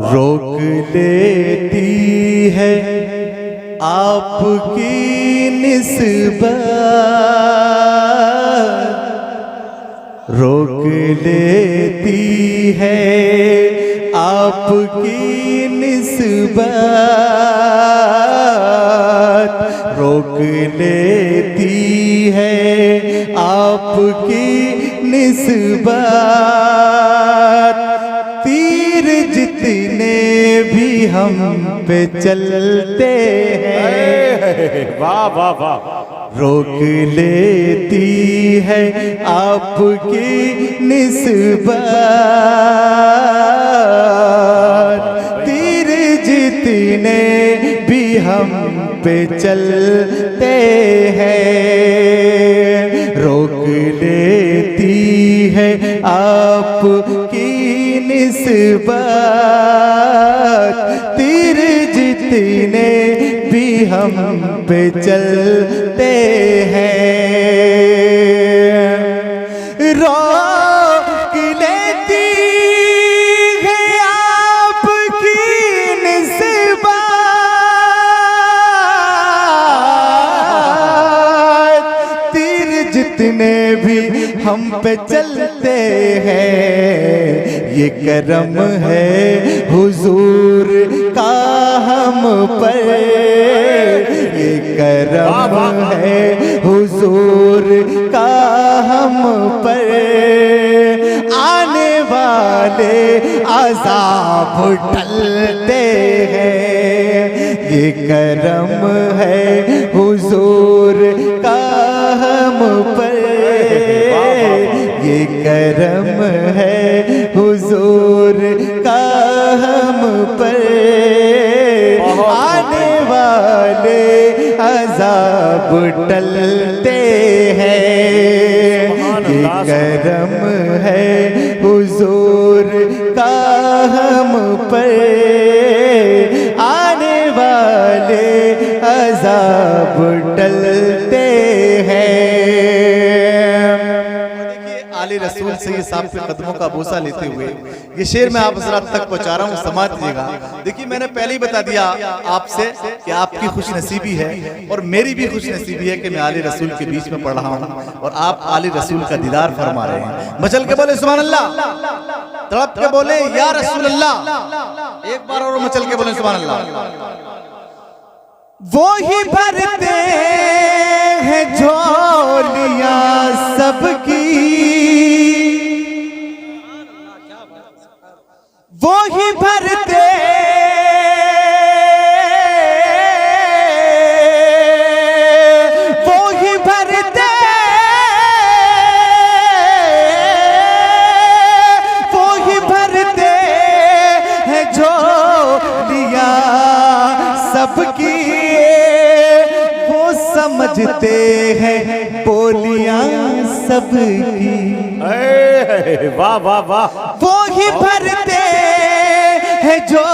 रोक लेती है आपकी निस्बत, रोक लेती है आपकी निस्बत, रोक लेती है आपकी निस्बत। तीर जितने भी हम पे चलते हैं, वाह वाह वाह, रोक लेती है आपकी निस्बत। तीर जितने भी हम पे चलते हैं, रोक लेती है आपकी निस्बत। तीर जितने भी हम पे चलते हैं, रोक लेती है आपकी निस्बत। तीर जितने भी हम पे चलते हैं, ये करम है हुजूर का हम पर, ये करम है हुजूर का हम पर। आने वाले अज़ाब टलते हैं, ये करम है हुजूर का हम पर, ये करम है हुजूर का हम पर। आने वाले अज़ाब टलते हैं, ये करम है हुजूर का हम पर। आने वाले अज़ाब टलते हैं। आले रसूल से ये साहब के कदमों का बोसा लेते हुए ये शेर मैं आप हज़रात तक पहुंचा रहा हूँ, समाज दीजिएगा। देखिए मैंने पहले ही बता दिया आपसे कि आपकी खुश नसीबी है और मेरी भी खुश नसीबी है कि मैं आले रसूल के बीच में पढ़ रहा हूँ और आप आले रसूल का दीदार फरमा रहे हैं। मचल के बोले सुभान अल्लाह, तड़प के बोले या रसूल अल्लाह, एक बार और मचल के बोले सुभान अल्लाह। वो ही भरते हैं झोलियां सबकी, वो ही भरते, वो ही भरते, वो ही भरते हैं झोलियां सबकी। वो समझते हैं बोलियां सबकी, वाह वाह वाह, वो ही भरते है जो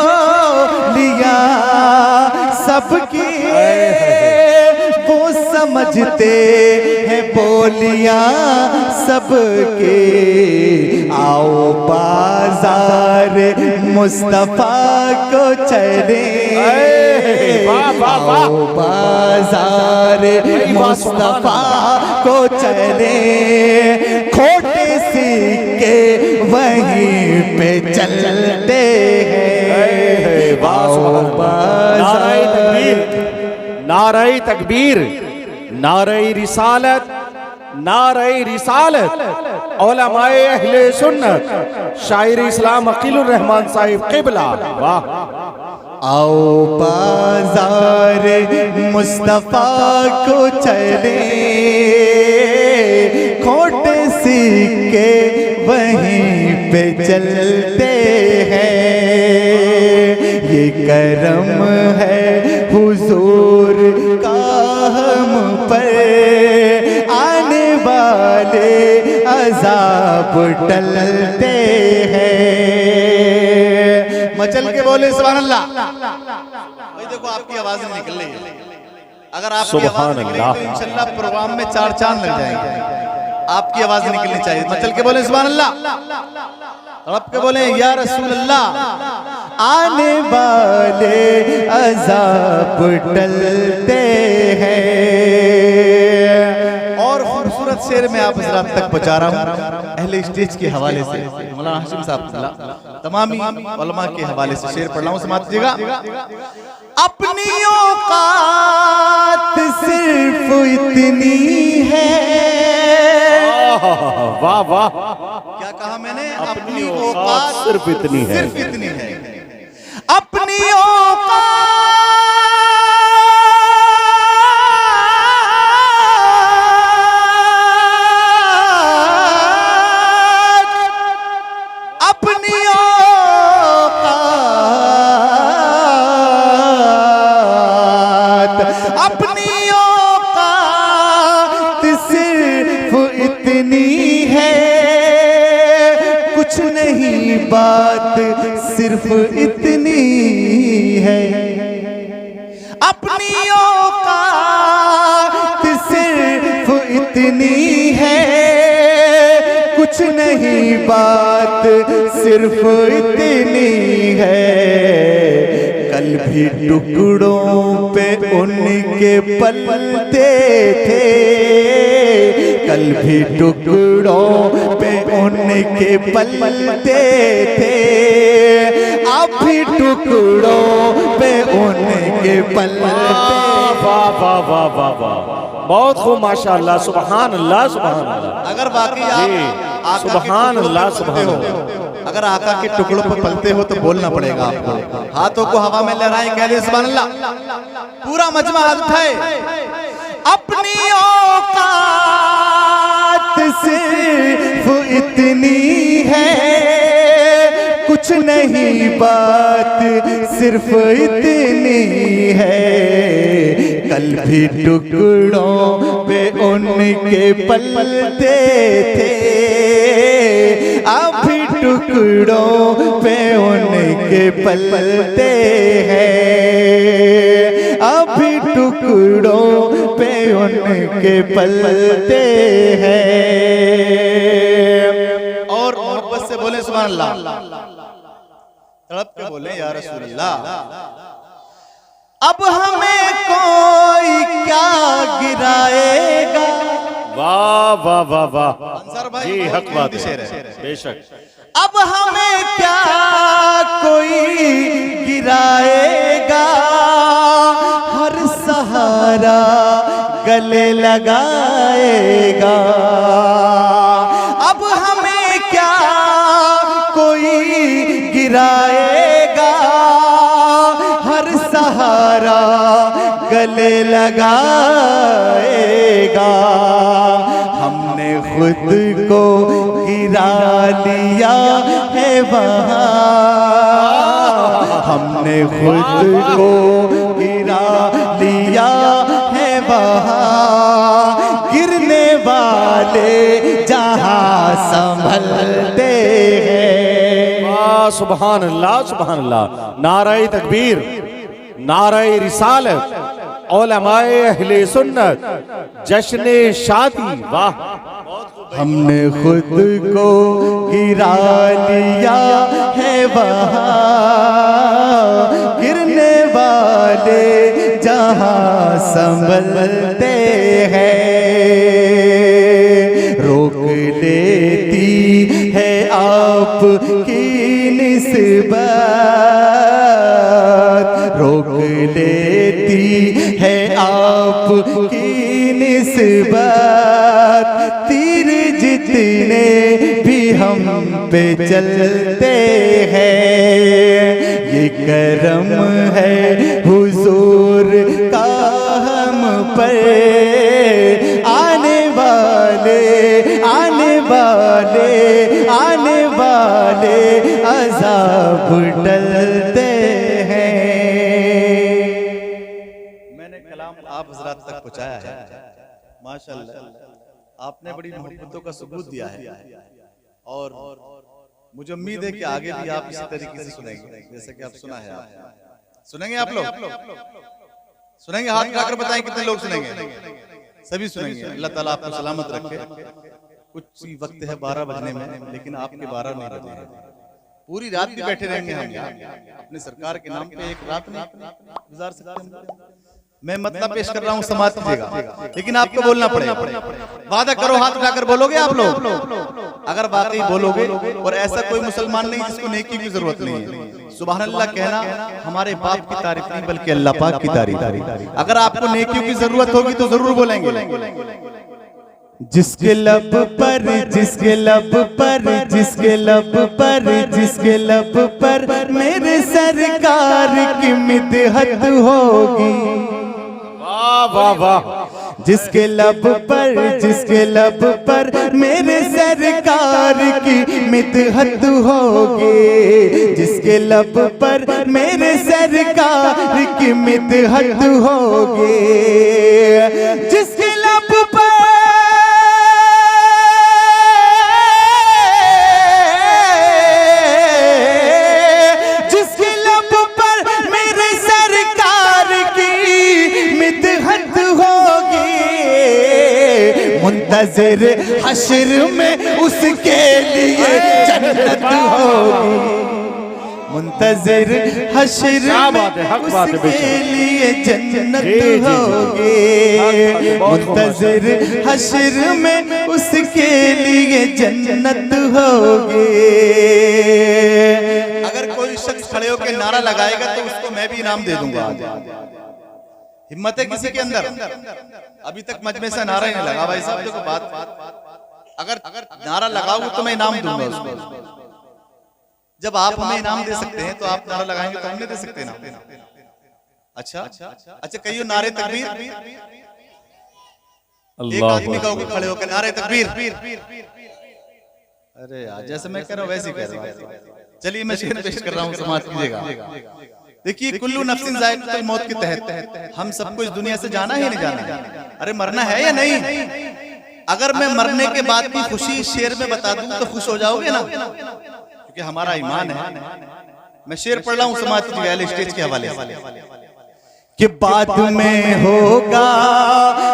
लिया सबकी। वो समझते हैं बोलियां सबके। आओ बाजार मुस्तफा को चले, आओ बाजार मुस्तफा को चले। खोटे सिक्के वहीं पे चलते हैं। नारे तकबीर, नारे तकबीर, नारे रिसालत, नारे रिसालत, उलमाए अहले सुन्नत, शायर इस्लाम अकीलुर रहमान साहिब क़िबला। वाह, आओ बाजार मुस्तफा को चले। खोटे सिक्के वहीं पे चलते हैं। ये करम है हुजूर का हम पर। आने वाले अज़ाब टलते हैं। मचल के बोले सुभान अल्लाह। भाई देखो आपकी आवाज निकल रही है। अगर आपकी आवाज निकलेगी तो इंशाल्लाह प्रोग्राम में 4 चांद लग जाएंगे। आपकी आवाज निकलनी चाहिए। मचल के बोले सुभान अल्लाह। तड़प के बोले या रसूल अल्लाह, आने वाले अज़ाब टलते हैं। और खूबसूरत शेर में आप हज़रात तक पहुंचा रहा हूं अहले स्टेज के हवाले से, मौलाना हाशिम साहब तमामी उलमा के हवाले से शेर पढ़ रहा हूं, समाज दीजिएगा। अपनी औकात सिर्फ इतनी है, वाह वाह, क्या कहा मैंने? अपनी औकात सिर्फ इतनी है, सिर्फ इतनी है। अपनी औकात अपनी औकात सिर्फ इतनी है, कुछ नहीं बात सिर्फ इतनी है। अपनी औकात सिर्फ इतनी है, कुछ नहीं बात सिर्फ इतनी है। कल भी टुकड़ों पे उनके पलते थे, कल भी टुकड़ों पे उनके पलते थे, अब भी टुकड़ों पे उनके पलते। वाह वाह वाह वाह वाह, बहुत खूब, माशाअल्लाह, सुभान अल्लाह, सुभान अल्लाह। अगर वाकई आप सुभान अल्लाह, सुभान अल्लाह, अगर आका के टुकड़ों पर पलते हो तो बोलना पड़ेगा आपको। हाथों को हवा में लहराएं, कह दे सुभान अल्लाह। पूरा मजमा हाथ उठाए। अपनी औकात सिर्फ इतनी है, कुछ नहीं बात सिर्फ इतनी है। कल भी टुकड़ों पे उनके पलते थे, अब भी टुकड़ों पे उनके पलते हैं, अब भी टुकड़ों पे उनके पलते हैं। और मोहब्बत से बोले सुभान अल्लाह, तड़प के बोले या रसूल अल्लाह, अब हमें कोई क्या गिराएगा। वाह वाह वाह वाह, अंसार भाई जी हक बात है, शेर है। बेशक। अब हमें क्या कोई गिराएगा, हर सहारा गले लगाएगा। अब हमें क्या कोई गिराएगा, हर सहारा गले लगाएगा। हमने खुद को गिरा लिया है वहाँ, हमने खुद को गिरा लिया है वहाँ। गिरने वाले जहाँ संभलते हैं। वाह, सुभान अल्लाह, सुभान अल्लाह। नारे तकबीर, नारे रिसालत, उलमाए अहले सुन्नत, जश्ने शादी। वाह, हमने खुद को गिरा लिया है वहाँ, गिरने वाले जहाँ संभलते हैं। रोक लेती है आपकी निस्बत, रोक लेती है आपकी निस्बत। तीर जितने भी हम पे चलते हैं, ये करम है हुजूर का हम पर। आने वाले आने वाले आने वाले अज़ाब टलते हैं। मैंने कलाम आप हज़रात तक पहुंचाया है, माशाअल्लाह। आपने बड़ी मोहब्बतों का सबूत दिया है, और मुझे उम्मीद है कि आगे भी आप इसी तरीके से सुनेंगे जैसे कि आप सुना है। आप सुनेंगे, आप लोग सुनेंगे? हाथ उठाकर बताएं कितने लोग सुनेंगे? सभी सुनेंगे। अल्लाह ताला आपको सलामत रखे। कुछ वक्त है 12 बजने में, लेकिन आपके 12 नहीं बजे हैं। पूरी रात भी बैठे रहेंगे हम अपने सरकार के नाम पे, एक रात नहीं गुजार सकते हम। मैं मतलब पेश कर रहा हूँ, समाज कीजिएगा, लेकिन आपको बोलना पड़ेगा। वादा करो, हाथ उठाकर बोलोगे आप लोग? अगर वाकई बोलोगे, और ऐसा कोई मुसलमान नहीं जिसको नेकी की जरूरत नहीं है, सुभान अल्लाह कहना हमारे बाप की तारीफ नहीं बल्कि अल्लाह पाक की तारीफ। अगर आपको नेकियों की जरूरत होगी तो जरूर बोलेंगे। जिसके लब पर, जिसके लब पर, जिसके लब पर, जिसके लब पर मेरे सरकार की मिदहत होगी। वाह वाह वाह। जिसके लब पर, जिसके लब पर मेरे सरकार की मिदहत होगी। जिसके लब पर मेरे सरकार की मिदहत होगी। जिसके लब पर, मुंतज़िर हश्र में उसके लिए जन्नत होगी। मुंतज़िर हश्र में उसके लिए जन्नत होगी। मुंतज़िर हश्र में उसके लिए जन्नत होगी। अगर कोई शख्स खड़े होकर नारा लगाएगा तो उसको मैं भी इनाम दे दूंगा। हिम्मत है किसी के अंदर? अभी तक मजमे से नारा ही नहीं लगा भाई साहब। देखो बात, अगर नारा लगाओगे तो मैं इनाम दूंगा उसको। जब आप हमें इनाम दे सकते हैं तो आप नारा लगाएंगे तो हम नहीं दे सकते ना। अच्छा अच्छा, कहियो नारे तकबीर। एक आदमी कहोगे खड़े होकर नारे तकबीर। अरे यार, जैसे मैं कह रहा हूँ वैसे ही कह रहा हूँ। चलिए मैं शेर पेश कर रहा हूँ, समाज कीजिएगा। देखिए, कुल्लू नफ्सिन ज़ाइक़तुल मौत के तहत हम सबको इस दुनिया से जाना ही नहीं जाना। अरे मरना है या नहीं? अगर मैं मरने के बाद की खुशी शेर में बता दूं तो खुश हो जाओगे ना, क्योंकि हमारा ईमान है। मैं शेर पढ़ रहा हूँ समाज की स्टेज के हवाले से कि बाद में होगा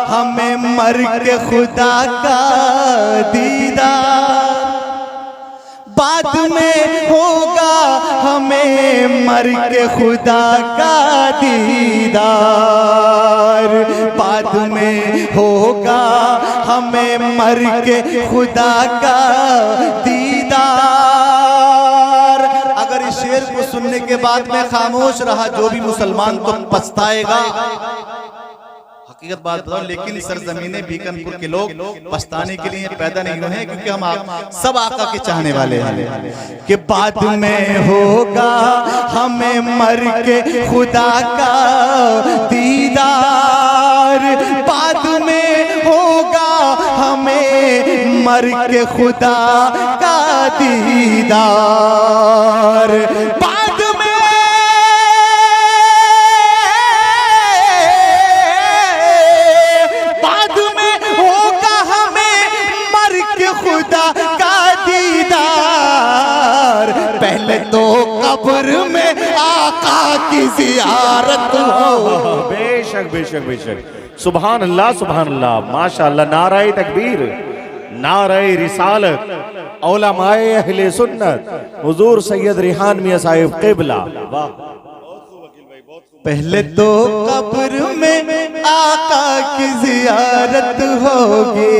हमें मर के खुदा का दीदार। बाद में होगा हमें मर के खुदा का दीदार। बाद में होगा हमें मर के खुदा का दीदार। अगर इस शेर को सुनने के बाद मैं खामोश रहा, जो भी मुसलमान तो पछताएगा। हकीकत बात बताओ, लेकिन सरजमीने बीकानपुर के लोग पछताने के लिए पैदा नहीं हुए हैं, क्योंकि हम सब आका के चाहने वाले हैं। कि बाद में होगा हमें मर के खुदा का दीदार। बाद में होगा हमें मर के खुदा का दीदार। बाद में होगा हमें मर के खुदा का दीदार। पहले तो कब्र में आका की जियारत हो। बेशक बेशक बेशक। सुभान अल्लाह सुभान अल्लाह, माशाअल्लाह। नाराए तकबीर, नाराए रिसालत, उलमाए अहले सुन्नत, हुजूर सैयद रिहान मियां साहिब क़िबला। वाह। पहले तो कब्र में आका की जियारत होगी।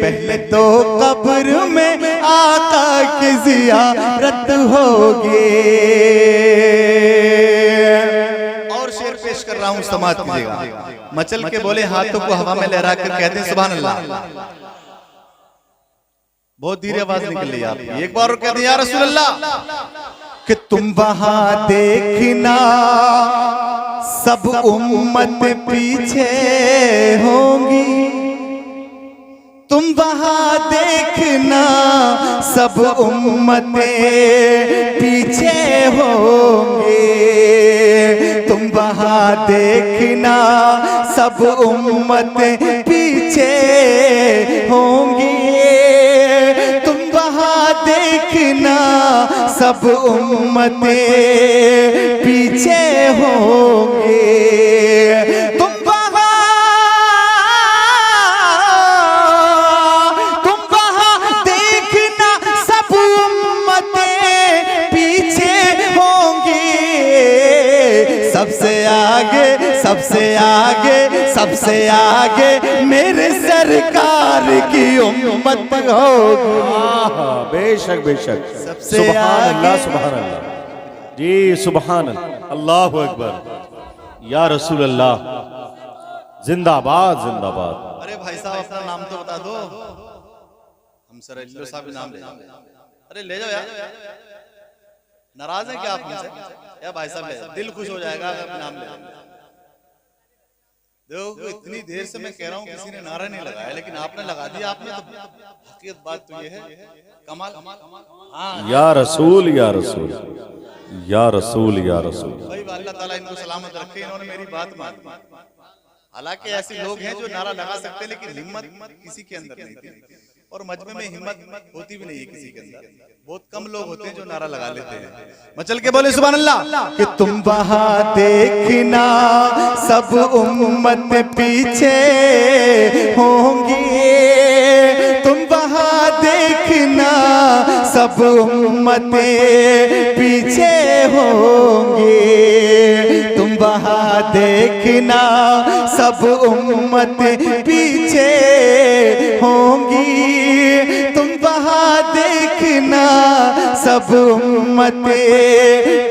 पहले तो कब्र में आका की जियारत होगी। और शेर पेश कर रहा हूँ, समाज कीजिएगा। मचल के बोले हाथों को हवा में लहरा कर कहते हैं सुभान अल्लाह। बहुत धीरे आवाज निकल रही है आपकी। एक बार और कहते हैं या रसूल अल्लाह। कि तुम वहां देखना सब उम्मत पीछे होंगी। तुम वहां देखना सब उम्मतें पीछे होंगे। तुम वहां देखना सब उम्मतें पीछे होंगी। तुम वहां देखना सब उम्मतें पीछे होंगे। तुम वहां देखना सब उम्मतें सबसे आगे सबसे आगे सबसे आगे मेरे सरकार की उम्मत होगी। बेशक बेशक, सबसे सुभान अल्लाह आगे। सुभान अल्लाह जी, सुभान अल्लाह अकबर, या रसूल अल्लाह, जिंदाबाद जिंदाबाद। अरे भाई साहब अपना नाम तो बता दो, हम सर अल्लो साहब नाम ले। अरे ले जाओ यार, नाराज है क्या आप हमसे? या भाई साहब ले जाओ, दिल खुश हो जाएगा अगर नाम ले। देखो इतनी देर से मैं कह रहा हूँ किसी ने नारा नहीं लगाया, लेकिन आपने लगा दिया। आपने तो हकीकत बात तो ये है, कमाल। हाँ या रसूल या रसूल या रसूल या रसूल। भाई अल्लाह ताला इनको सलामत रखे, इन्होंने मेरी बात मान। हालांकि ऐसे लोग हैं जो नारा लगा सकते हैं, लेकिन हिम्मत किसी के अंदर नहीं थी, और मजमे में हिम्मत होती भी नहीं है किसी के अंदर। बहुत कम लोग होते हैं जो नारा लगा लेते हैं। मचल के बोले सुभान अल्लाह। कि तुम वहां देखना सब उम्मत पीछे होंगी, तुम वहां देखना सब उम्मतें पीछे होंगी, तुम वहां देखना सब उम्मतें पीछे होंगी, तुम वहां देखना सब उम्मतें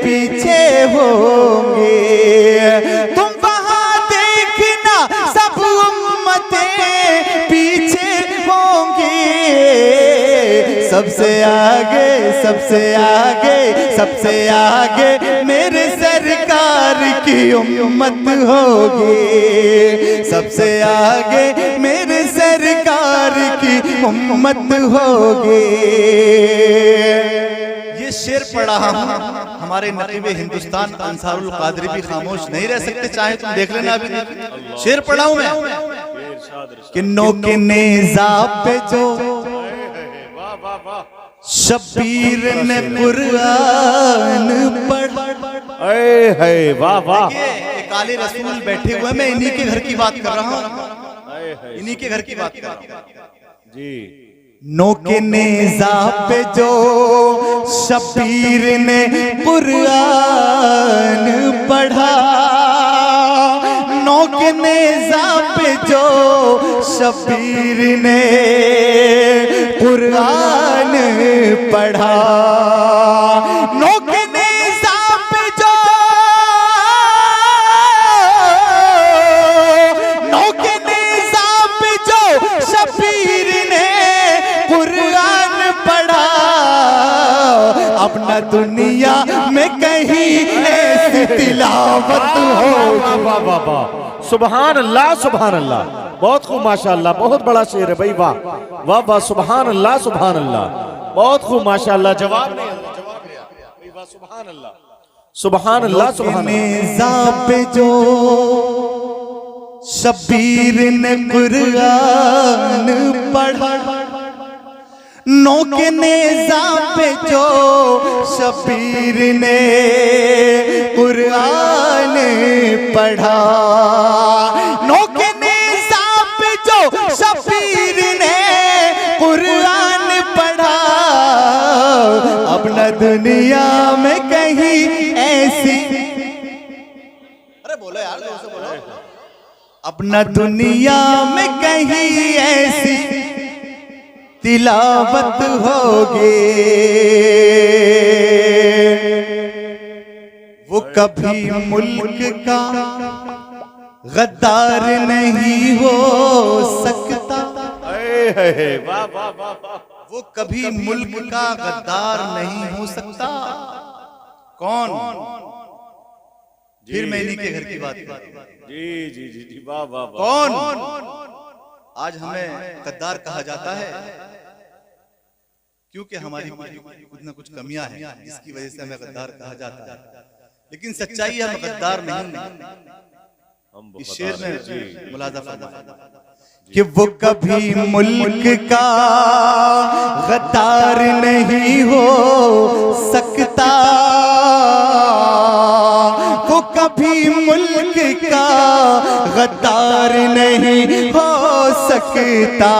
पीछे होंगे, तुम वहां देखना सब उम्मतें पीछे होंगी, सबसे आगे सबसे आगे सबसे आगे मेरे सरकार की उम्मत होगी, सबसे आगे मेरे सरकार की उम्मत होगी। ये शेर पढ़ा हम हमारे नकीबे हिंदुस्तान अंसारुल कादरी भी खामोश नहीं रह सकते, चाहे तुम देख लेना। अभी शेर पढ़ा हूं मैं कि नौके नेज़ा पे जो शबीर ने कुरान पढ़ा, है वाह वाह। ये काले रसूल बैठे हुए हैं, मैं इन्हीं के घर की बात कर रहा हूँ, इन्हीं के घर की बात कर रहा हूँ जी। नौके नेज़ा पे जो शबीर ने कुरान पढ़ा, नौके नेज़ा पे जो शबीर ने कुरान पढ़ा, नौके नेज़ा पे जो नौके नेज़ा पे जो शबीर ने कुरान पढ़ा, अब न दुनिया में कहीं ऐसी तिलावत हो। वाह वाह वाह वाह, सुभान अल्लाह सुभान अल्लाह। बहुत खूब माशाअल्लाह, बहुत बड़ा शेर है भाई, वाह वाह वाह, सुभान अल्लाह सुभान अल्लाह, बहुत खूब माशाअल्लाह। जवाब नहीं, जवाब नहीं, वाह सुभान अल्लाह सुभान अल्लाह सुभान अल्लाह। नेज़ा पे जो शबीर ने कुरान पढ़ा, नौके नेज़ा पे जो शबीर ने कुरान पढ़ा, नौके नेज़ा पे जो शबीर ने कुरान पढ़ा, अब न दुनिया में कहीं ऐसी, अरे बोलो यार, जोर से बोलो। अब न दुनिया में कहीं ऐसी तिलावत होगी, वो कभी मुल्क का गद्दार नहीं हो सकता, वाह वाह वाह वाह। वो कभी मुल्क का गद्दार नहीं हो सकता। कौन? फिर मैं इन्हीं के घर की बात कर, जी जी जी जी, वाह वाह वाह। कौन? आज हमें गद्दार कहा जाता है क्योंकि हमारी कुछ न कुछ कमियां हैं, जिसकी वजह से हमें गद्दार कहा जाता है, लेकिन सच्चाई हम गद्दार नहीं। इस शेर में मुलाजा फरमाया कि वो कभी मुल्क का गद्दार नहीं हो सकता, वो कभी मुल्क का गद्दार नहीं हो सकता,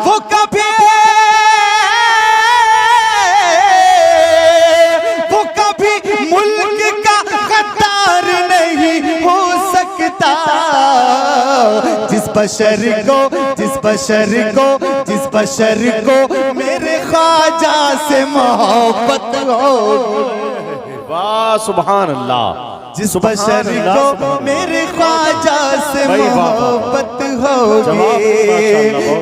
वो कभी मुल्क का बशर को, जिस बशर को, जिस बशर को मेरे ख्वाजा से मोहब्बत हो, वाह सुभान अल्लाह, जिस बशर को मेरे ख्वाजा से मोहब्बत होगी,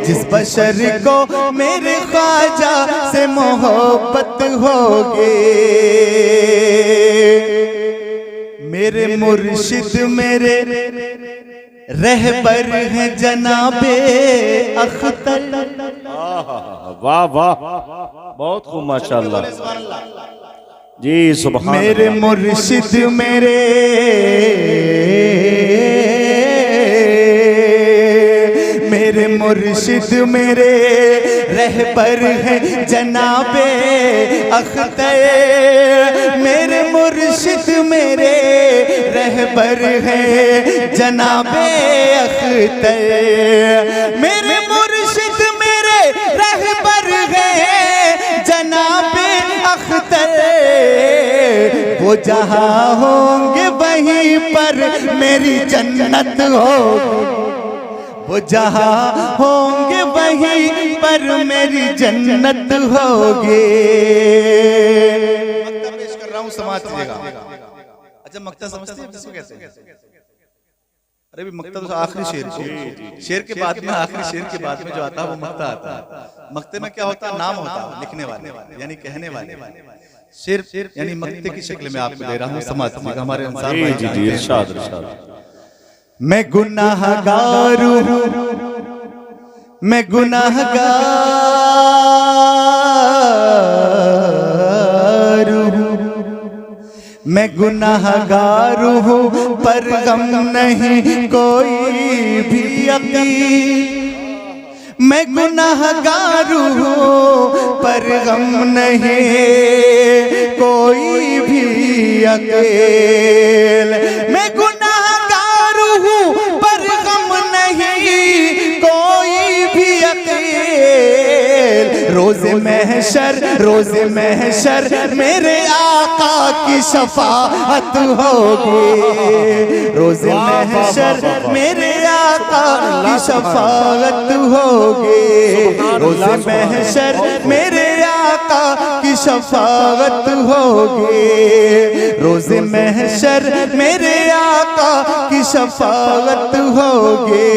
जिस बशर को मेरे ख्वाजा से मोहब्बत होगी। मेरे मुर्शिद मेरे रहबर हैं जनाबे अख्तर। वाह वाह, बहुत खूब माशाअल्लाह जी, सुभान मेरे मुर्शिद मेरे मुर्शिद मेरे रहबर हैं जनाबे अख्तर। मेरे मुर्शिद मेरे रहबर हैं जनाबे अख्तर। मेरे मुर्शिद मेरे रहबर हैं जनाबे अख्तर। वो जहाँ होंगे वहीं पर मेरी जन्नत हो, वो जहाँ होंगे वहीं पर मेरी जन्नत होगी। मक्ता पेश कर रहा हूँ, समाज कीजिएगा। अच्छा मक्ता समझते हैं किसको कहते हैं? अरे भी मक्ता तो आखिरी शेर को, शेर के बाद में आखिरी शेर के बाद में जो आता है वो मक्ता आता है। मक्ते में क्या होता है? नाम होता है लिखने वाले यानी कहने वाले। शेर यानी मक्ते की शक्ल में आपको दे रहा हूँ, समाज कीजिएगा हमारे अंसार भाई। जी जी, इरशाद इरशाद। मैं गुनाहगार हूँ, मैं गुनाहगार हूँ, मैं गुनाहगार हूँ पर गम नहीं कोई भी यकीन। मैं गुनाहगार हूँ पर गम नहीं कोई भी यकीन। मैं पर गम नहीं कोई भी यकीन। रोज़े महशर मेरे आका की शफाअत होगी। रोज़े महशर मेरे आका की शफाअत होगी। रोज़े महशर मेरे आका की शफाअत होगी। रोज़े महशर मेरे आका की शफाअत होगी।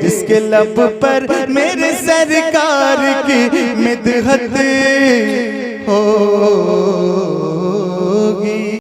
जिसके लब पर मेरे सरकार की मिदहत हो।